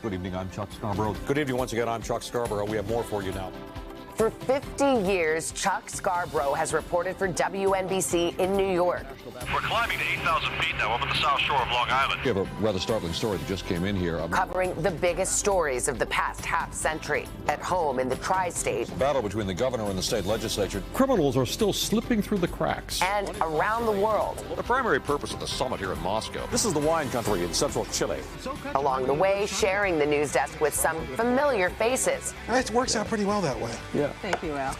Good evening, I'm Chuck Scarborough. Good evening once again, I'm Chuck Scarborough. We have more for you now. For 50 years, Chuck Scarborough has reported for WNBC in New York. We're climbing to 8,000 feet now over the south shore of Long Island. We have a rather startling story that just came in here. Covering the biggest stories of the past half century at home in the tri-state. Battle between the governor and the state legislature. Criminals are still slipping through the cracks. And around the world. The primary purpose of the summit here in Moscow. This is the wine country in central Chile. Along the way, sharing the news desk with some familiar faces. It works out pretty well that way. Yeah. Thank you, Al.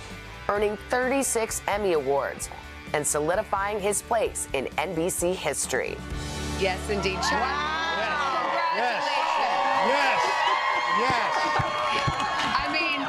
Earning 36 Emmy Awards and solidifying his place in NBC history. Yes, indeed, Chuck. Wow. Congratulations. Yes. I mean,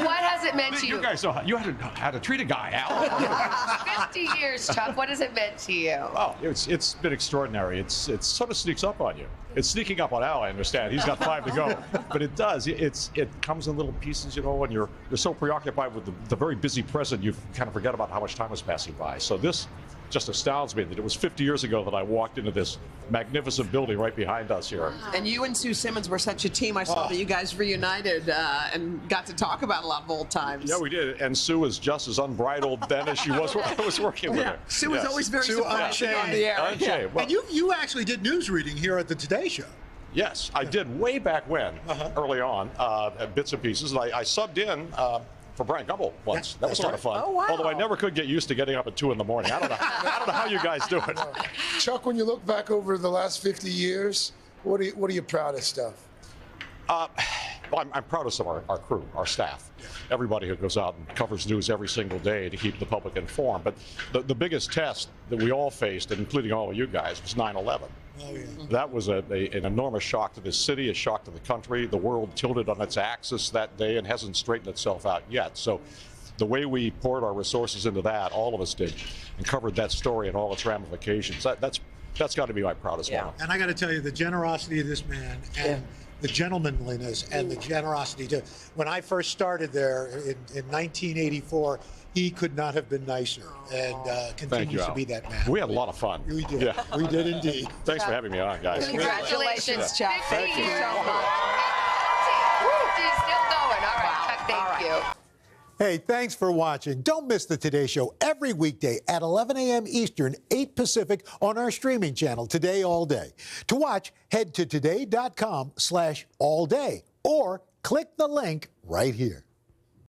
what has it meant to you? You guys know you had to treat a guy, Al. 50 years, Chuck. What has it meant to you? Oh, it's been extraordinary. It sort of sneaks up on you. It's sneaking up on Al, I understand. He's got 5 to go. But it does. It comes in little pieces, you know, when you're so preoccupied with the very busy present, you kind of forget about how much time is passing by. So this just astounds me that it was 50 years ago that I walked into this magnificent building right behind us here. And you and Sue Simmons were such a team. I saw that you guys reunited and got to talk about a lot of old times. Yeah, we did. And Sue was just as unbridled then as she was when I was working with her. Sue was always very Sue surprising on the air. Unchained. Well, And you actually did news reading here at the Today Show. yes, I did way back when, early on, bits and pieces. And I subbed in for Brian Gumble once. That was a lot of fun. Oh, wow. Although I never could get used to getting up at 2 in the morning. I don't know how you guys do it. Chuck, when you look back over the last 50 years, what are you proudest of? Well, I'm proudest of our crew, our staff, everybody who goes out and covers news every single day to keep the public informed. But the biggest test that we all faced, including all of you guys, was 9/11. Oh, yeah. That was an enormous shock to this city, a shock to the country. The world tilted on its axis that day and hasn't straightened itself out yet. So the way we poured our resources into that, all of us did, and covered that story and all its ramifications, that's got to be my proudest moment. And I got to tell you, the generosity of this man and the gentlemanliness and the generosity. When I first started there in 1984, he could not have been nicer, and continues to be that man. We had a lot of fun. We did. Yeah. We did indeed. Thanks for having me on, guys. Congratulations, Chuck. Thank you. so much. She's still going. All right, Chuck, thank you. Hey, thanks for watching. Don't miss the Today Show every weekday at 11 a.m. Eastern, 8 Pacific on our streaming channel, Today All Day. To watch, head to today.com/allday or click the link right here.